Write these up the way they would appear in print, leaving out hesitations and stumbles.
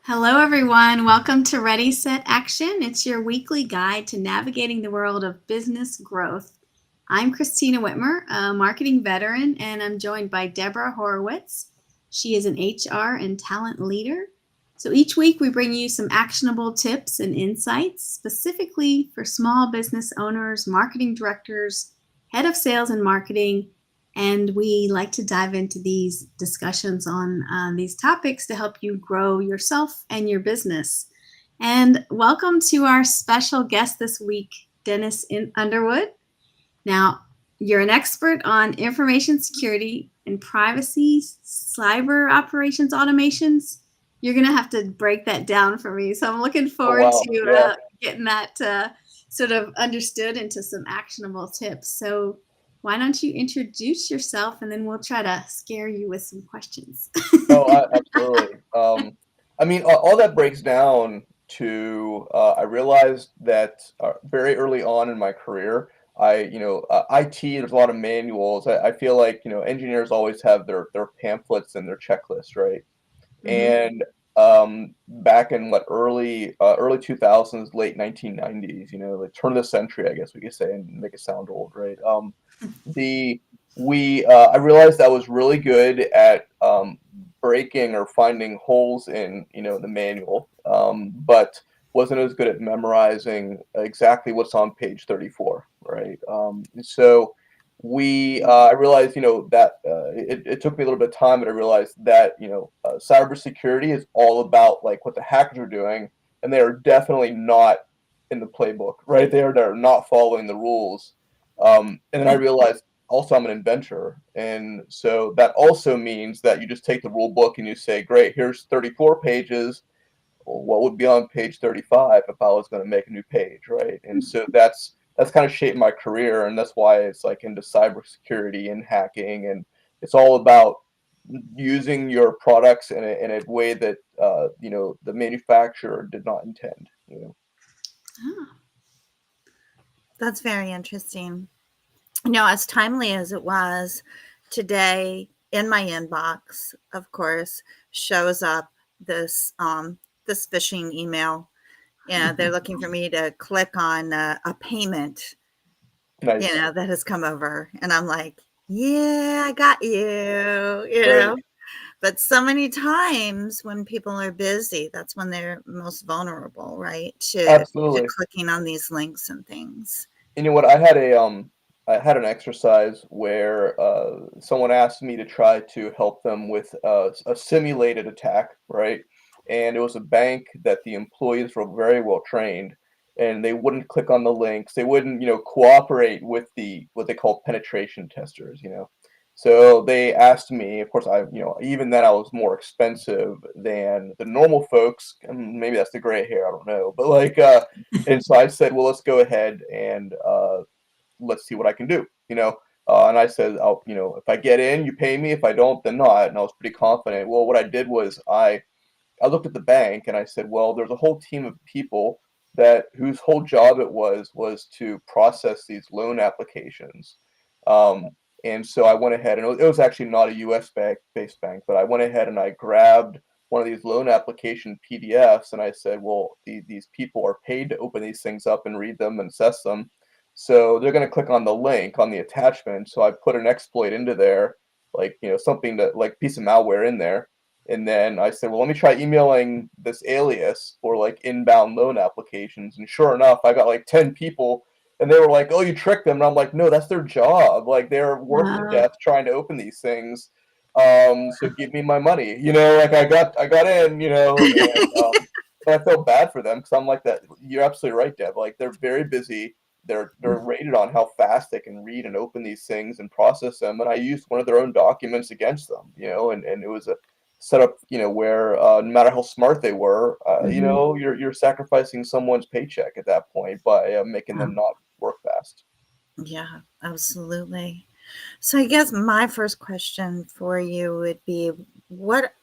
Hello, everyone. Welcome to Ready, Set, Action. It's your weekly guide to navigating the world of business growth. I'm Kristina Witmer, a marketing veteran, and I'm joined by Debra Horowitz. She is an HR and talent leader. So each week we bring you some actionable tips and insights specifically for small business owners, marketing directors, head of sales and marketing, and we like to dive into these discussions on these topics to help you grow yourself and your business. And welcome to our special guest this week, Dennis Underwood. Now, you're an expert on information security and privacy, cyber operations automations. You're going to have to break that down for me. So I'm looking Oh forward wow, to yeah. getting that sort of understood into some actionable tips. So why don't you introduce yourself and then we'll try to scare you with some questions. Absolutely. All that breaks down to I realized that very early on in my career, IT. There's a lot of manuals. I feel like engineers always have their pamphlets and their checklists, right? Mhm. And back in early 2000s, late 1990s, the turn of the century, I guess we could say, and make it sound old, right? The we I realized I was really good at breaking or finding holes in the manual, but wasn't as good at memorizing exactly what's on page 34, right? So we I realized that it took me a little bit of time, but I realized that cybersecurity is all about like what the hackers are doing, and they are definitely not in the playbook, right? They're not following the rules. And then I realized also I'm an inventor, and so that also means that you just take the rule book and you say, "Great, here's 34 pages. Well, what would be on page 35 if I was going to make a new page, right?" And so that's kind of shaped my career, and that's why it's like into cybersecurity and hacking, and it's all about using your products in a way that the manufacturer did not intend. Ah. That's very interesting. As timely as it was today, in my inbox, of course, shows up this phishing email. They're looking for me to click on a payment, Nice, that has come over, and I'm like, yeah, I got right? But so many times when people are busy, that's when they're most vulnerable, right? To Absolutely. clicking on these links and things. You know what? I had an exercise where someone asked me to try to help them with a simulated attack, right? And it was a bank that the employees were very well trained, and they wouldn't click on the links. They wouldn't, cooperate with the what they call penetration testers, So they asked me, of course, even then I was more expensive than the normal folks. And maybe that's the gray hair, I don't know, but like, and so I said, well, let's go ahead and let's see what I can do, And I said, if I get in, you pay me. If I don't, then not. And I was pretty confident. Well, what I did was I looked at the bank and I said, well, there's a whole team of people that whose whole job it was to process these loan applications. Um, and so I went ahead, and it was actually not a U.S. based bank, but I went ahead and I grabbed one of these loan application PDFs, and I said, well, these people are paid to open these things up and read them and assess them. So they're going to click on the link on the attachment. So I put an exploit into there, like, something that like piece of malware in there. And then I said, well, let me try emailing this alias for like inbound loan applications. And sure enough, I got like 10 people, and they were like, oh, you tricked them. And I'm like, no, that's their job. Like, they're worked to Wow. death trying to open these things. So give me my money. Like I got in, and but I felt bad for them because I'm like that. You're absolutely right, Deb. Like, they're very busy. They're rated on how fast they can read and open these things and process them. And I used one of their own documents against them, and it was a setup, where no matter how smart they were, Mhm. you're sacrificing someone's paycheck at that point by making Wow. them not work fast. Yeah, absolutely. So I guess my first question for you would be what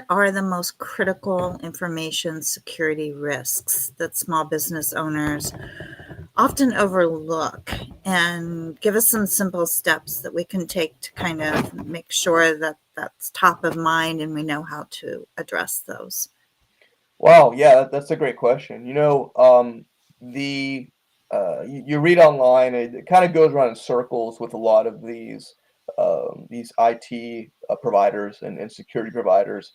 are the most critical information security risks that small business owners often overlook, and give us some simple steps that we can take to kind of make sure that that's top of mind and we know how to address those. Wow, yeah, that's a great question. The you read online, it kind of goes around in circles with a lot of these IT providers and security providers.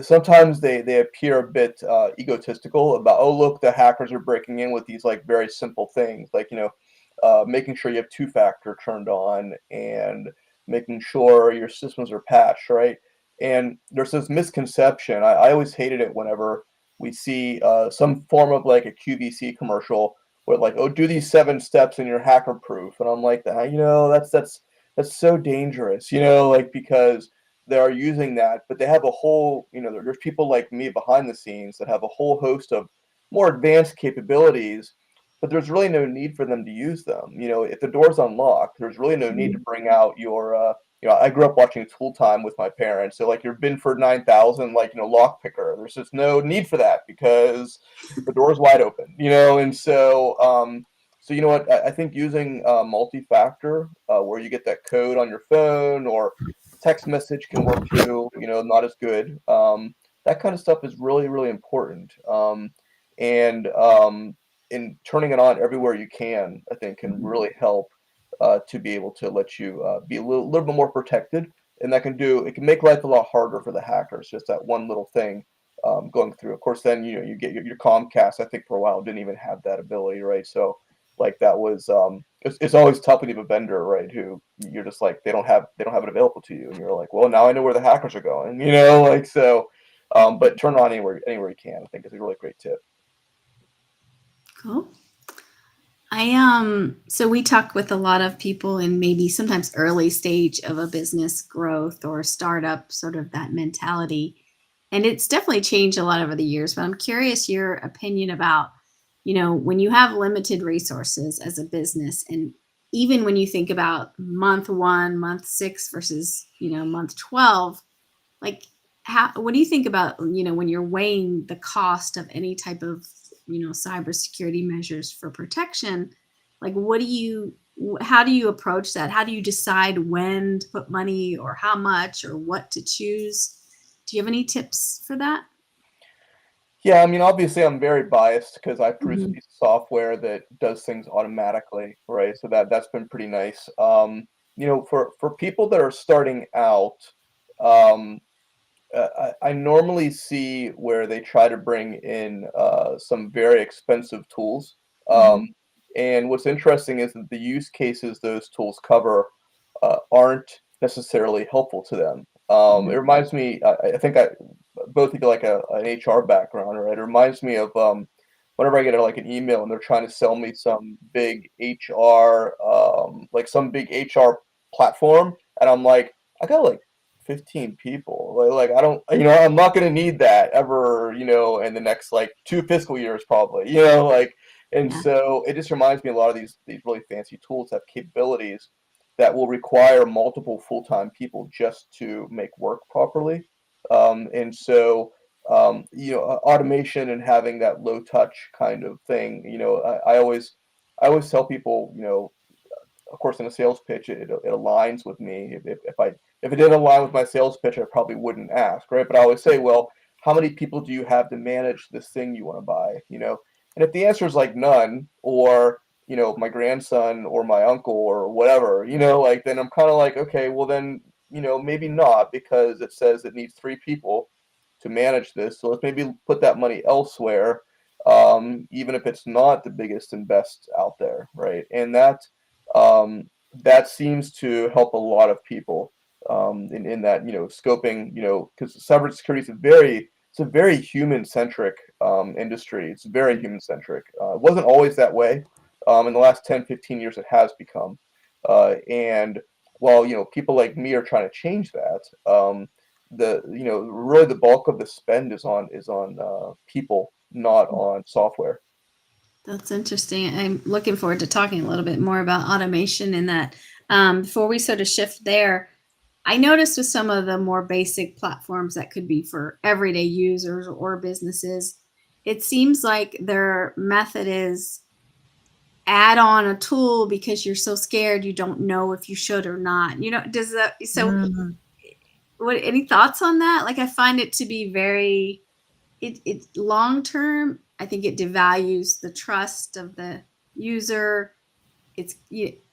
Sometimes they appear a bit egotistical about, oh, look, the hackers are breaking in with these like very simple things, like making sure you have two-factor turned on and making sure your systems are patched, right? And there's this misconception. I always hated it whenever we see some form of like a QVC commercial where like, oh, do these 7 steps and you're hacker proof. And I'm like, that's so dangerous, like because they are using that, but they have a whole, there's people like me behind the scenes that have a whole host of more advanced capabilities, but there's really no need for them to use them. If the door's unlocked, there's really no need to Mhm. bring out I grew up watching Tool Time with my parents, so, like, your Binford 9000, like, lock picker, there's just no need for that because the door's wide open, and so you know what? I think using, multi-factor, where you get that code on your phone or text message can work too, not as good. That kind of stuff is really, really important, and in turning it on everywhere you can, I think can Mhm. really help to be able to let you be a little bit more protected, and it can make life a lot harder for the hackers. Just that one little thing going through. Of course, then you get your Comcast. I think for a while didn't even have that ability, right? So like that was it's always tough when you have a vendor, right? Who you're just like they don't have it available to you, and you're like, well, now I know where the hackers are going, like so. But turn it on anywhere you can. I think is a really great tip. Cool. So we talk with a lot of people in maybe sometimes early stage of a business growth or startup, sort of that mentality. And it's definitely changed a lot over the years, but I'm curious your opinion about, when you have limited resources as a business, and even when you think about month 1, month 6 versus, month 12, like, what do you think about, when you're weighing the cost of any type of, cybersecurity measures for protection? Like, how do you approach that? How do you decide when to put money or how much or what to choose? Do you have any tips for that? Yeah, I mean, obviously, I'm very biased because I produce a Mhm. piece of software that does things automatically, right? So that's been pretty nice. For people that are starting out, um, I normally see where they try to bring in some very expensive tools. Um, Mhm. and what's interesting is that the use cases those tools cover aren't necessarily helpful to them. It Mhm. reminds me, I think both of you like an HR background, right? It reminds me of whenever I get like an email and they're trying to sell me some big HR, like some big HR platform, and I'm like, I got like 15 people. Like I don't, I'm not gonna need that ever, in the next like 2 fiscal years probably, and Yeah. so it just reminds me a lot of these really fancy tools have capabilities that will require multiple full-time people just to make work properly. And so automation and having that low touch kind of thing, I always tell people, of course, in a sales pitch, it aligns with me. If it didn't align with my sales pitch, I probably wouldn't ask, right? But I always say, well, how many people do you have to manage this thing you want to buy? And if the answer is like none, or my grandson or my uncle or whatever, like then I'm kind of like, okay, well then, maybe not because it says it needs 3 people to manage this. So let's maybe put that money elsewhere, even if it's not the biggest and best out there, right? And that seems to help a lot of people in that scoping, because cybersecurity is a very human centric industry. It's very human centric. It wasn't always that way. In the last 10, 15 years, it has become. And while people like me are trying to change that, really the bulk of the spend is on people, not on software. That's interesting. I'm looking forward to talking a little bit more about automation in that. Before we sort of shift there, I noticed with some of the more basic platforms that could be for everyday users or businesses, it seems like their method is add on a tool because you're so scared you don't know if you should or not. Does that so Mm. what any thoughts on that? Like I find it to be very it long term, I think it devalues the trust of the user.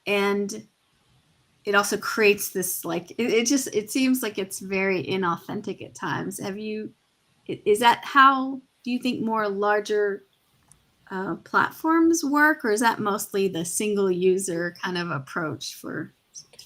And it also creates this like it seems like it's very inauthentic at times. Is that how do you think more larger platforms work, or is that mostly the single user kind of approach for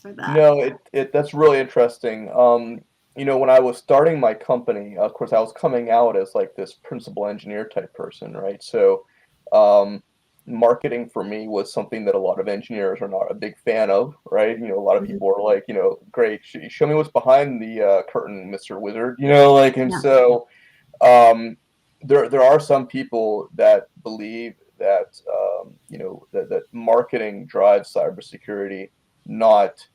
that? No, it that's really interesting. When I was starting my company, of course, I was coming out as like this principal engineer type person, right? So, um, marketing for me was something that a lot of engineers are not a big fan of, right? A lot of Mhm. people are like, great, show me what's behind the curtain, Mr. Wizard, and Yeah. so um, there are some people that believe that that marketing drives cybersecurity, not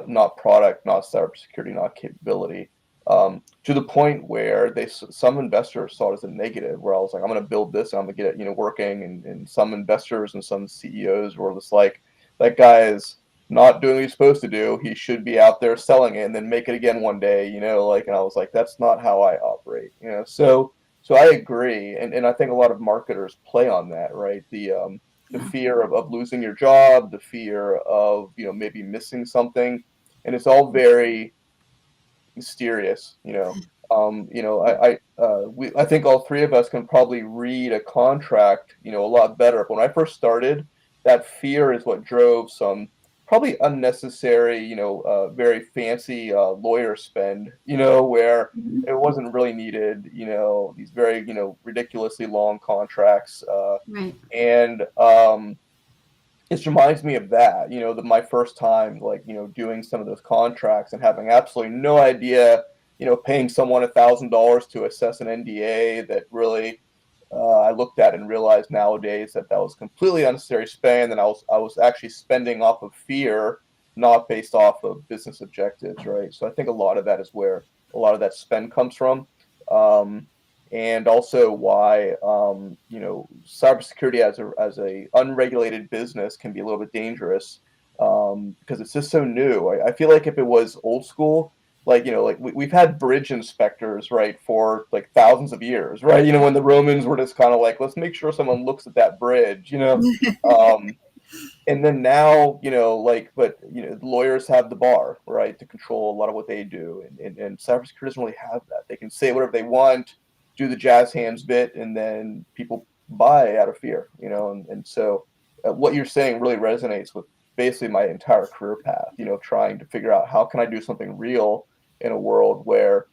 not product, not cybersecurity, not capability. To the point where some investors saw it as a negative. Where I was like, I'm going to build this, and I'm going to get it, working. And some investors and some CEOs were just like, that guy is not doing what he's supposed to do. He should be out there selling it and then make it again one day. And I was like, that's not how I operate. So I agree, and I think a lot of marketers play on that, right? The Yeah. fear of losing your job, the fear of, maybe missing something, and it's all very mysterious, I think all three of us can probably read a contract, a lot better. But when I first started, that fear is what drove some probably unnecessary, very fancy lawyer spend, where Mhm. it wasn't really needed, these very, ridiculously long contracts, Right. and it reminds me of that, my first time, like, doing some of those contracts and having absolutely no idea, paying someone $1,000 to assess an NDA that really I looked at and realized nowadays that that was completely unnecessary spend, and I was actually spending off of fear, not based off of business objectives, right? So I think a lot of that is where a lot of that spend comes from. Um, and also why cybersecurity as a unregulated business can be a little bit dangerous, because it's just so new. I feel like if it was old school, like we've had bridge inspectors, right, for like thousands of years, right? When the Romans were just kind of like, let's make sure someone looks at that bridge. Um, and then now, but lawyers have the bar, right, to control a lot of what they do, and cybersecurity doesn't really have that. They can say whatever they want, do the jazz hands bit, and then people buy out of fear, and so what you're saying really resonates with basically my entire career path, trying to figure out how can I do something real in a world where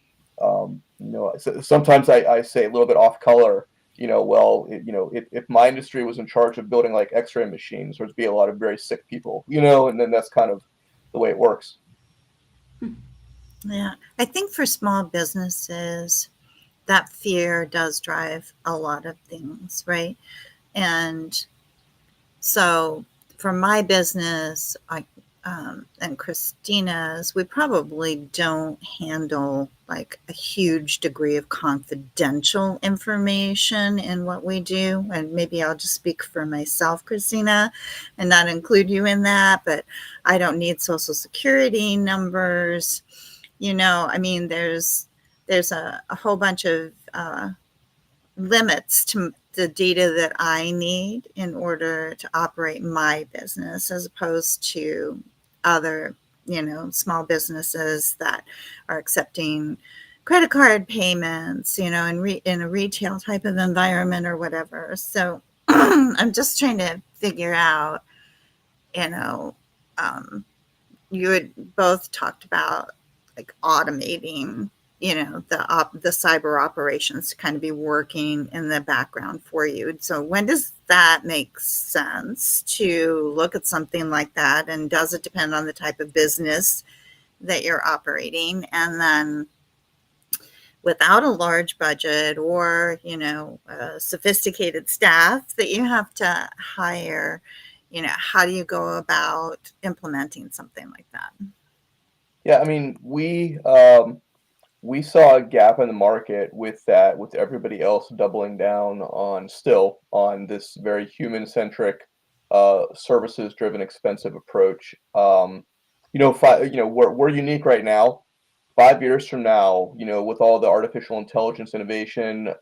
sometimes I say a little bit off color, well, if my industry was in charge of building like X-ray machines, there'd be a lot of very sick people, and then that's kind of the way it works. Yeah. I think for small businesses, that fear does drive a lot of things, right? And so for my business, and Kristina's, we probably don't handle like a huge degree of confidential information in what we do. And maybe I'll just speak for myself, Kristina, and not include you in that, but I don't need social security numbers. I mean, there's a whole bunch of limits to the data that I need in order to operate my business, as opposed to other, small businesses that are accepting credit card payments, in a retail type of environment or whatever. So I'm just trying to figure out, you know, um, you had both talked about like automating, the cyber operations to kind of be working in the background for you. So when does that make sense to look at something like that, and does it depend on the type of business that you're operating? And then without a large budget or a sophisticated staff that you have to hire, how do you go about implementing something like that? Yeah, I mean, we saw a gap in the market with that, with everybody else doubling down on this very human-centric, services-driven, expensive approach. We're unique right now. 5 years from now, with all the artificial intelligence innovation,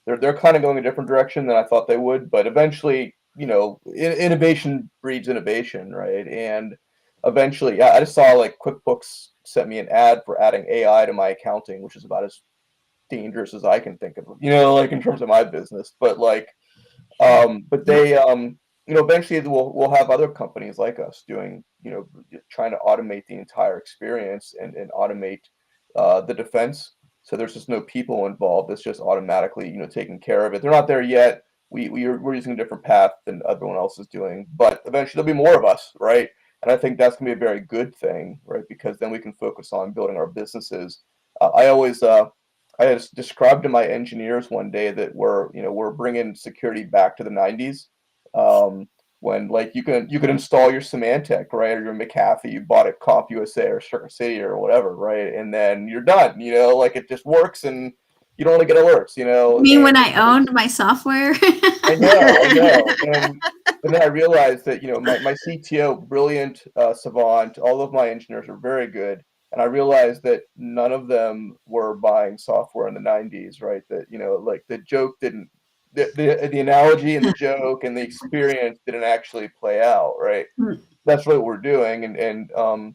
they're kind of going a different direction than I thought they would. But eventually, innovation breeds innovation, right? And eventually, yeah, I just saw like QuickBooks sent me an ad for adding AI to my accounting, which is about as dangerous as I can think of, like in terms of my business. But like, but Yeah. they, eventually we'll have other companies like us doing, trying to automate the entire experience and automate the defense. So there's just no people involved. It's just automatically, taking care of it. They're not there yet. We're using a different path than everyone else is doing, but eventually there'll be more of us, right? And I think that's gonna be a very good thing, right? Because then we can focus on building our businesses. I just described to my engineers one day that we're bringing security back to the 90s, um, when like you could install your Symantec, right, or your McAfee, you bought at CompUSA or Circuit City or whatever, right, and then you're done, like it just works and you don't want to get alerts, You mean and when I owned my software? I know, and then I realized that my CTO, brilliant savant, all of my engineers are very good, and I realized that none of them were buying software in the 90s, right? That like the joke didn't, the analogy and the joke and the experience didn't actually play out, right? That's what we're doing, and I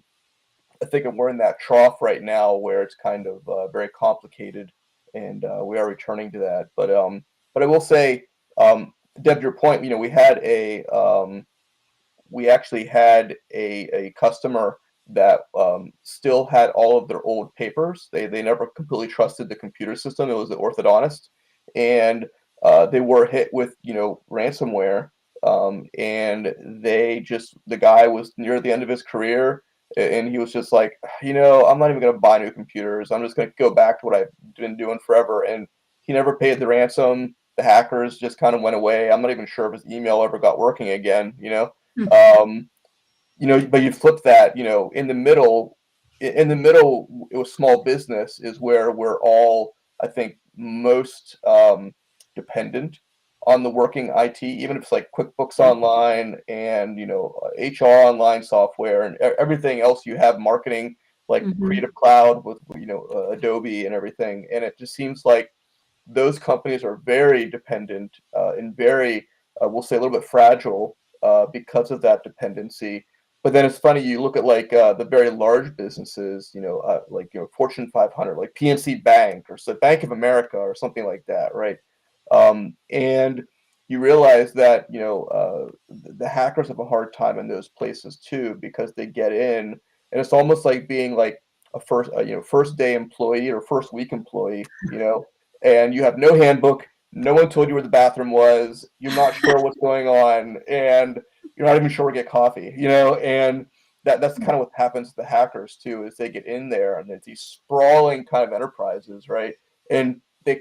think we're in that trough right now where it's kind of very complicated, and we are returning to that. But I will say, Deb, your point. We actually had a customer that still had all of their old papers. They never completely trusted the computer system. It was the orthodontist, and they were hit with ransomware. And the guy was near the end of his career, and he was just like, I'm not even going to buy new computers. I'm just going to go back to what I've been doing forever. And he never paid the ransom. The hackers just kind of went away. I'm not even sure if his email ever got working again. Um, but you flip that, in the middle, it was small business is where we're all, I think, most dependent on the working IT, even if it's like QuickBooks Online and, HR online software and everything else you have, marketing, like Mhm. Creative Cloud with, Adobe and everything. And it just seems like those companies are very dependent and very, we'll say, a little bit fragile because of that dependency. But then it's funny, you look at like the very large businesses, like Fortune 500, like PNC Bank or Bank of America or something like that, right? And you realize that the hackers have a hard time in those places too because they get in, and it's almost like being like a first day employee or first week employee, and you have no handbook. No one told you where the bathroom was. You're not sure what's going on, and you're not even sure where to get coffee. And that's kind of what happens to the hackers too, is they get in there and it's these sprawling kind of enterprises, right? And they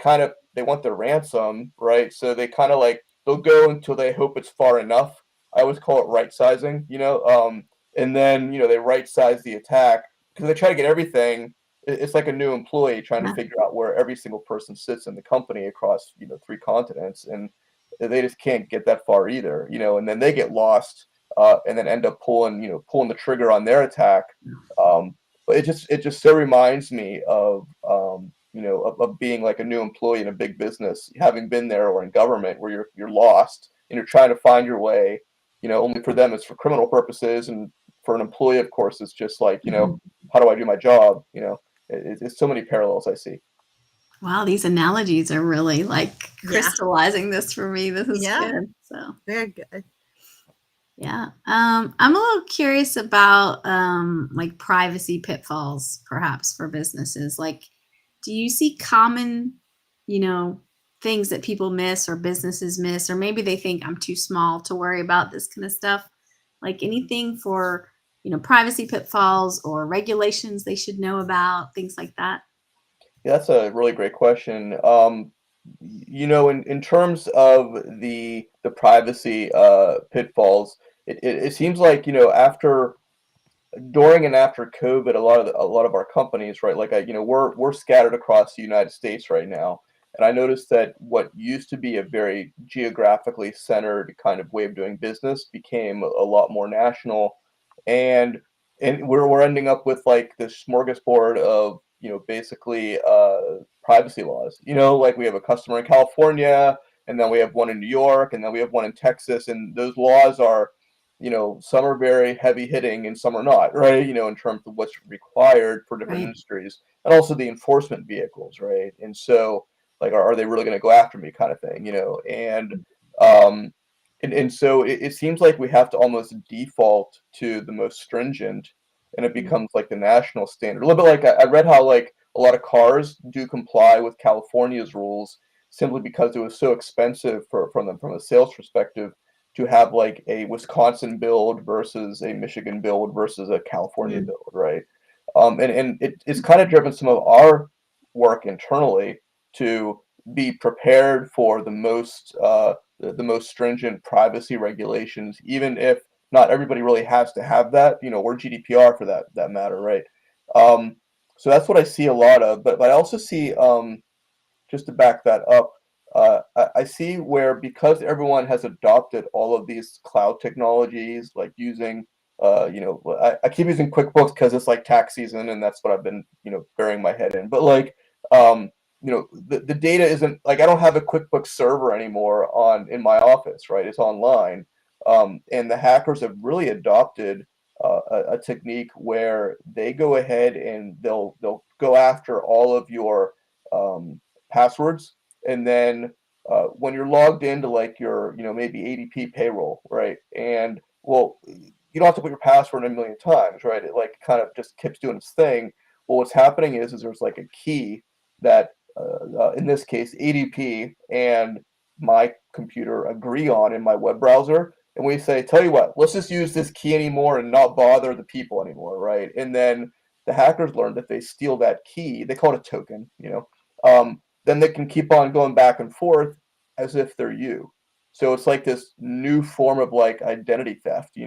want their ransom, right? So they kind of like they'll go until they hope it's far enough. I always call it right sizing, and then they right size the attack because they try to get everything. It's like a new employee trying to Yeah. figure out where every single person sits in the company across 3 continents, and they just can't get that far either, and then they get lost, and then end up pulling the trigger on their attack. But it just so reminds me of of being like a new employee in a big business, having been there, or in government where you're lost and you're trying to find your way. Only for them it's for criminal purposes, and for an employee, of course, it's just like, Mhm. how do I do my job? It's so many parallels I see. Wow, these analogies are really like Yeah. crystallizing this for me. This is Yeah. good. So, Very good. yeah. I'm a little curious about like privacy pitfalls, perhaps for businesses. Like, do you see common, you know, things that people miss or businesses miss, or maybe they think I'm too small to worry about this kind of stuff? Like anything for, privacy pitfalls or regulations they should know about, things like that. Yeah, that's a really great question. In terms of the privacy pitfalls, it seems like after during and after COVID, a lot of our companies, right? Like we're scattered across the United States right now, and I noticed that what used to be a very geographically centered kind of way of doing business became a lot more national, and and we're ending up with like this smorgasbord of, basically privacy laws. Like we have a customer in California, and then we have one in New York, and then we have one in Texas, and those laws are, some are very heavy hitting and some are not, right? In terms of what's required for different Right. industries, and also the enforcement vehicles, right? And so, like, are they really going to go after me, kind of thing, um, and so it seems like we have to almost default to the most stringent, and it Mm. becomes like the national standard. A little bit like I read how like a lot of cars do comply with California's rules simply because it was so expensive from a sales perspective to have like a Wisconsin build versus a Michigan build versus a California Mm. build, right? And it's kind of driven some of our work internally to be prepared for the most stringent privacy regulations, even if not everybody really has to have that, or GDPR for that matter, right? Um, so that's what I see a lot of, but I also see, just to back that up, I see where because everyone has adopted all of these cloud technologies, like using, I keep using QuickBooks because it's like tax season, and that's what I've been, burying my head in. But like, the data isn't like I don't have a QuickBooks server anymore on in my office, right? It's online, and the hackers have really adopted a technique where they go ahead and they'll go after all of your passwords, and then when you're logged into like your maybe ADP payroll, right? And well, you don't have to put your password in a million times, right? It like kind of just keeps doing its thing. Well, what's happening is there's like a key that in this case ADP and my computer agree on in my web browser, and we say, tell you what, let's just use this key anymore and not bother the people anymore, right? And then the hackers learn that they steal that key, they call it a token, then they can keep on going back and forth as if they're you. So it's like this new form of like identity theft,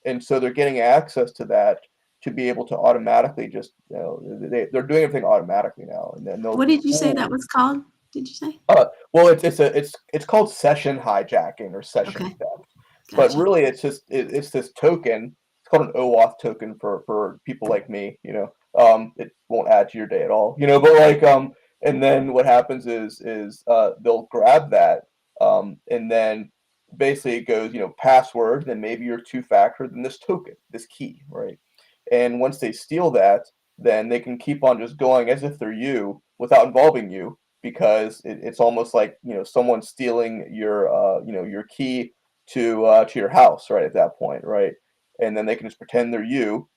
and so they're getting access to that to be able to automatically just, they're doing everything automatically now, and then they'll What did you say that fool. was called? Did you say? Well, it's called session hijacking or session Okay, theft, but gotcha. really it's just it's this token. It's called an OAuth token for people like me. It won't add to your day at all. But like and then what happens is they'll grab that, and then basically it goes, password, then maybe your two factor, then this token, this key, right? And once they steal that, then they can keep on just going as if they're you without involving you, because it's almost like someone stealing your key to your house right at that point, right? And then they can just pretend they're you,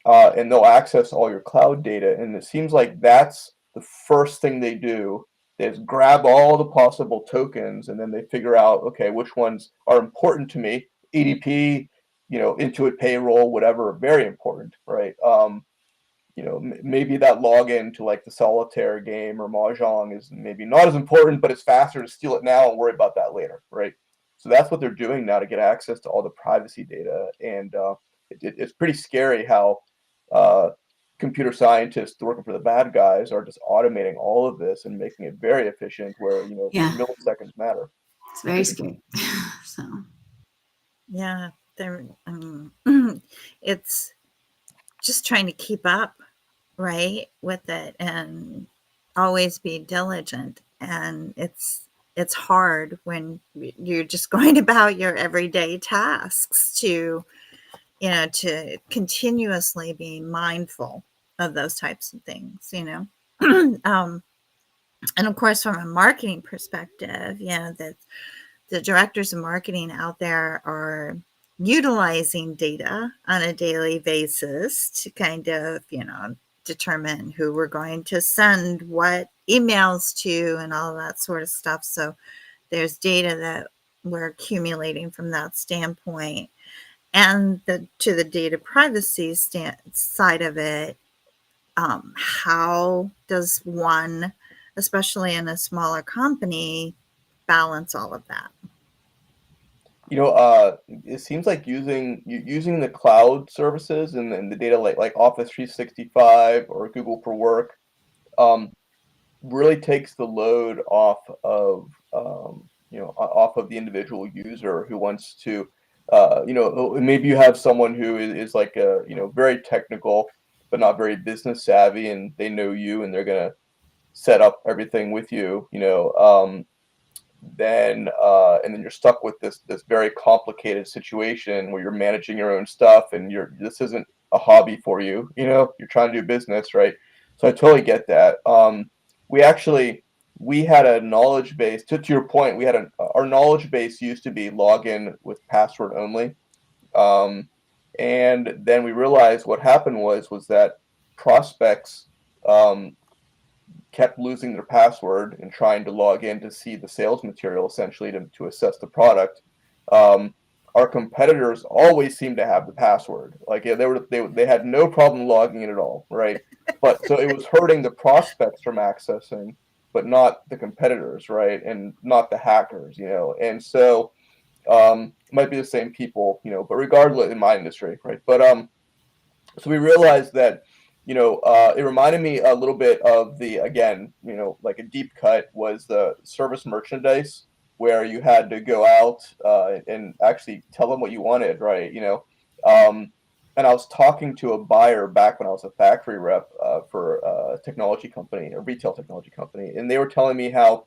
and they'll access all your cloud data. And it seems like that's the first thing they do. They just grab all the possible tokens, and then they figure out, okay, which ones are important to me. EDP, Intuit payroll, whatever, very important, right? Maybe that login to like the solitaire game or mahjong is maybe not as important, but it's faster to steal it now and worry about that later, right? So that's what they're doing now to get access to all the privacy data, and it's pretty scary how uh, computer scientists working for the bad guys are just automating all of this and making it very efficient, where Yeah, milliseconds matter. it's very scary. So, Yeah, there. It's just trying to keep up, right, with it and always be diligent. And it's hard when you're just going about your everyday tasks to to continuously be mindful of those types of things. um, and of course, from a marketing perspective, the directors of marketing out there are utilizing data on a daily basis to kind of, determine who we're going to send what emails to and all that sort of stuff. So there's data that we're accumulating from that standpoint. And to the data privacy side of it, how does one, especially in a smaller company, balance all of that? It seems like using the cloud services and the data like Office 365 or Google for Work, um, really takes the load off of off of the individual user who wants to maybe you have someone who is like very technical but not very business savvy, and they know you and they're gonna set up everything with you, and then you're stuck with this very complicated situation where you're managing your own stuff, and this isn't a hobby for you, you're trying to do business, right? So I totally get that. We actually we had a knowledge base, to your point. Our knowledge base used to be login with password only. um, and then we realized what happened was that prospects um, kept losing their password and trying to log in to see the sales material, essentially to assess the product. Um, our competitors always seemed to have the password. Like, yeah, they had no problem logging in at all, right? But so it was hurting the prospects from accessing, but not the competitors, right? And not the hackers, And so it might be the same people, but regardless, in my industry, right? But so we realized that it reminded me a little bit of the, again, like a deep cut was the service merchandise, where you had to go out and actually tell them what you wanted, right? And I was talking to a buyer back when I was a factory rep for a technology company, a retail technology company, and they were telling me how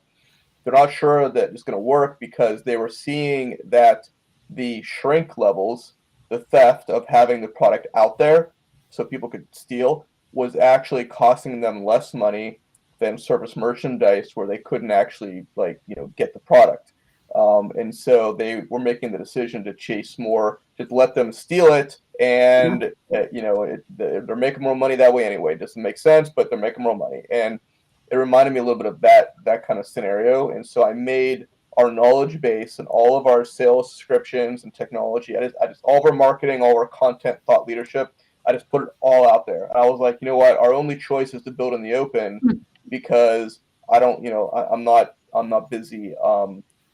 they're not sure that it's going to work because they were seeing that the shrink levels, the theft of having the product out there so people could steal, was actually costing them less money than service merchandise where they couldn't actually, like, get the product. And so they were making the decision to chase more, just let them steal it. Yeah. And, they're making more money that way anyway. It doesn't make sense, but they're making more money. And it reminded me a little bit of that kind of scenario. And so I made our knowledge base and all of our sales descriptions and technology. I just all of our marketing, all our content, thought leadership. I just put it all out there. And I was like, you know what? Our only choice is to build in the open, because I don't, I'm not busy.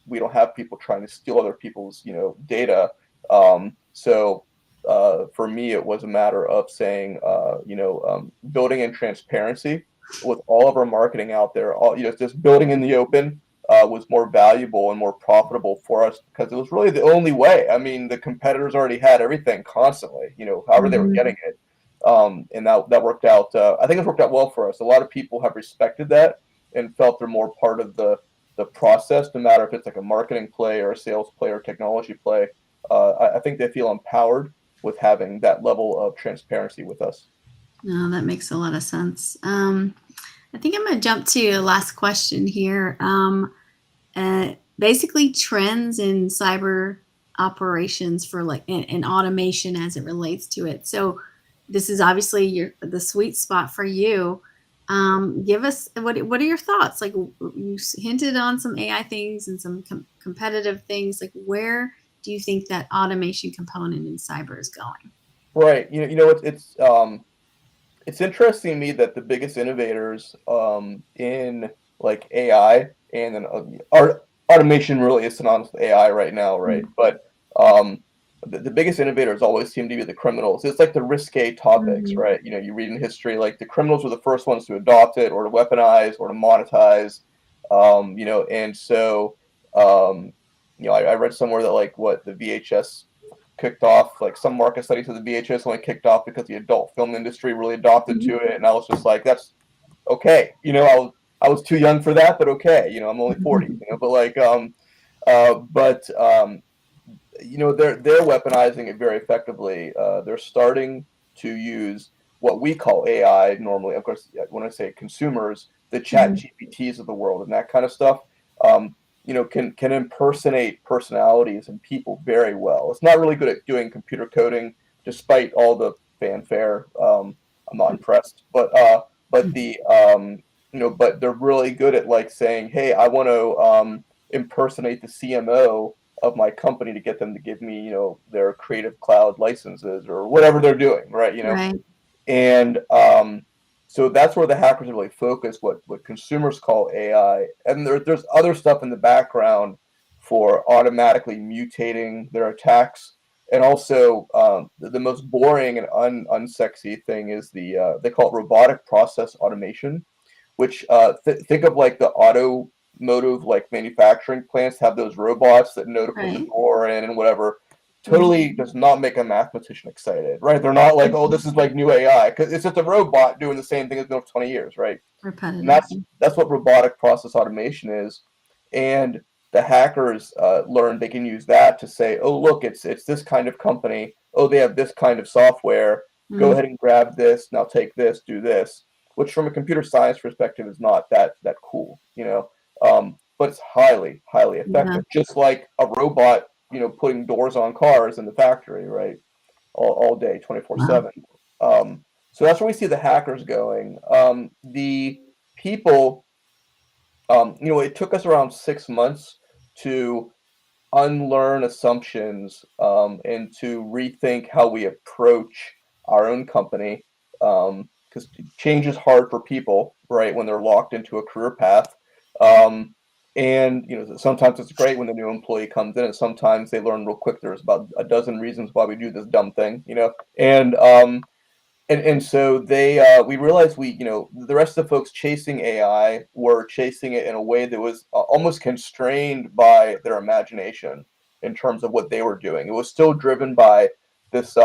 We don't have people trying to steal other people's, data. So for me, it was a matter of saying, building in transparency with all of our marketing out there. Just building in the open was more valuable and more profitable for us because it was really the only way. I mean, the competitors already had everything constantly, however they were Mhm. getting it. And that worked out. I think it's worked out well for us. A lot of people have respected that and felt they're more part of the process, no matter if it's like a marketing play or a sales play or technology play. I think they feel empowered with having that level of transparency with us. No, that makes a lot of sense. I think I'm going to jump to the last question here. Basically, trends in cyber operations for like and automation as it relates to it. So, this is obviously the sweet spot for you. Give us what are your thoughts? Like you hinted on some AI things and some competitive things. Like where do you think that automation component in cyber is going? Right. It's interesting to me that the biggest innovators in like AI and then automation really is synonymous with AI right now, right? Mhm. But the biggest innovators always seem to be the criminals. It's like the risque topics, Mhm. right? You read in history, like the criminals were the first ones to adopt it or to weaponize or to monetize. And so I read somewhere that, like, what the VHS kicked off, like some market studies of the VHS only kicked off because the adult film industry really adopted Mhm. to it, and I was just like, that's okay. I was too young for that, but okay. I'm only 40. But like, but they're weaponizing it very effectively. They're starting to use what we call AI normally. Of course, when I say consumers, the Chat Mhm. GPTs of the world and that kind of stuff. Can impersonate personalities and people very well. It's not really good at doing computer coding, despite all the fanfare. I'm not impressed, but but they're really good at, like, saying, "Hey, I want to impersonate the CMO of my company to get them to give me, their Creative Cloud licenses or whatever they're doing, right? Right. And so that's where the hackers are really focused, what consumers call AI. And there's other stuff in the background for automatically mutating their attacks. And also, the most boring and unsexy thing is they call it robotic process automation, which think of like the automotive, like, manufacturing plants have those robots that know to put the Right. door in and whatever. totally does not make a mathematician excited, right? They're not like, oh, this is like new AI, because it's just a robot doing the same thing it's been for 20 years, right? And Repetitive. that's what robotic process automation is. And the hackers learned they can use that to say, oh, look, it's this kind of company. Oh, they have this kind of software. Go Mhm. ahead and grab this. Now take this, do this. Which, from a computer science perspective, is not that cool, you know. But it's highly, highly Yeah. effective. Just like a robot, putting doors on cars in the factory, right? All day, Wow. 24/7. So that's where we see the hackers going. The people, it took us around 6 months to unlearn assumptions, and to rethink how we approach our own company. Because change is hard for people, right, when they're locked into a career path. And sometimes it's great when the new employee comes in, and sometimes they learn real quick. There's about a dozen reasons why we do this dumb thing, and so we realized the rest of the folks chasing AI were chasing it in a way that was almost constrained by their imagination in terms of what they were doing. It was still driven by this.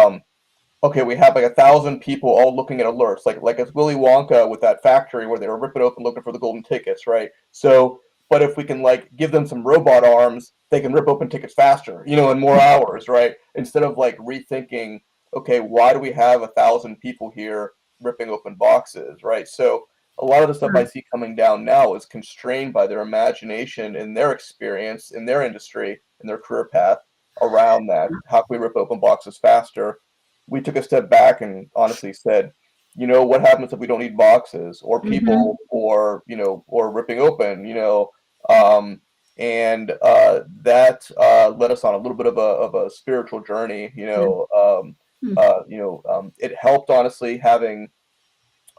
Okay, we have like 1,000 people all looking at alerts, like it's Willy Wonka with that factory where they were ripping open looking for the golden tickets, right? So, but if we can like give them some robot arms, they can rip open tickets faster, in more hours, right? Instead of like rethinking, okay, why do we have 1,000 people here ripping open boxes, right? So a lot of the stuff I Sure. see coming down now is constrained by their imagination and their experience in their industry and their career path around that. How can we rip open boxes faster? We took a step back and honestly said, what happens if we don't need boxes or Mhm. people or ripping open, and that led us on a little bit of a spiritual journey, Yeah. Mm. it helped honestly having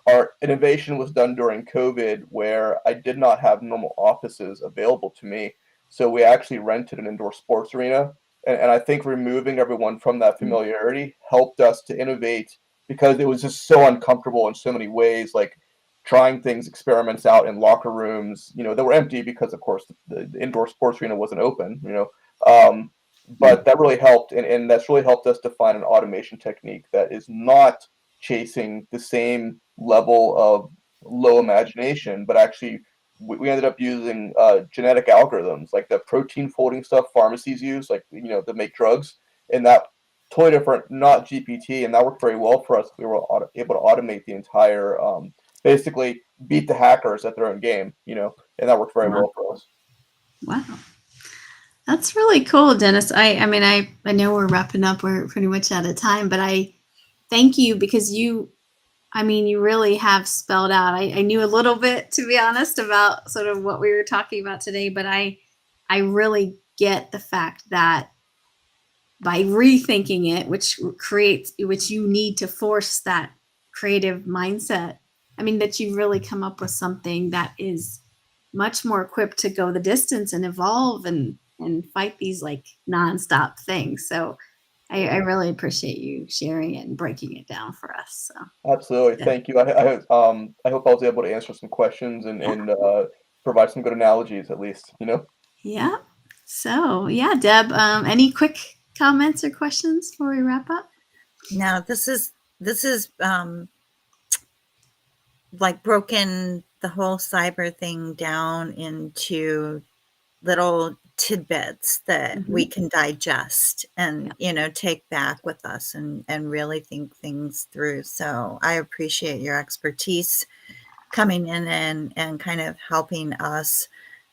our innovation was done during COVID where I did not have normal offices available to me. So we actually rented an indoor sports arena. And I think removing everyone from that Mm. familiarity helped us to innovate because it was just so uncomfortable in so many ways, like trying things, experiments out in locker rooms, that were empty because, of course, the indoor sports arena wasn't open. Mm. But that really helped. And that's really helped us define an automation technique that is not chasing the same level of low imagination, but actually we ended up using genetic algorithms like the protein folding stuff pharmacies use, like to make drugs, and that totally different, not GPT, and that worked very well for us. We were able to automate the entire, basically beat the hackers at their own game, and that worked very Wow. well for us. Wow. That's really cool, Dennis. I mean, I know we're wrapping up. We're pretty much out of time, but I thank you because I mean, you really have spelled out. I knew a little bit, to be honest, about sort of what we were talking about today, but I really get the fact that by rethinking it, which you need to force that creative mindset. I mean, that you really come up with something that is much more equipped to go the distance and evolve and fight these like nonstop things. So I really appreciate you sharing it and breaking it down for us. So Absolutely, yeah. thank you. I hope I was able to answer some questions and Yeah. provide some good analogies at least. Yeah. So yeah, Deb, any quick comments or questions before we wrap up? Now, this is like broken the whole cyber thing down into little tidbits that we Mhm. can digest and, Yeah. take back with us and really think things through. So I appreciate your expertise coming in and kind of helping us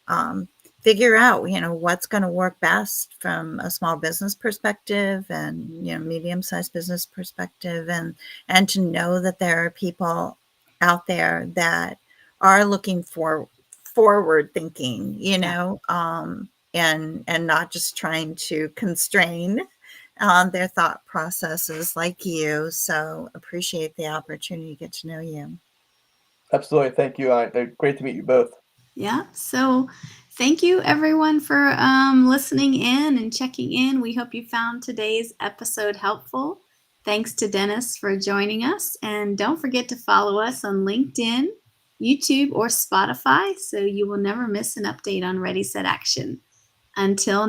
um, figure out, what's going to work best from a small business perspective and, medium-sized business perspective, and to know that there are people out there that are looking for forward thinking, Yeah. and not just trying to constrain their thought processes like you. So appreciate the opportunity to get to know you. Absolutely, thank you. Great to meet you both. Yeah. So thank you everyone for listening in and checking in. We hope you found today's episode helpful. Thanks to Dennis for joining us. And don't forget to follow us on LinkedIn, YouTube, or Spotify so you will never miss an update on Ready Set Action. Until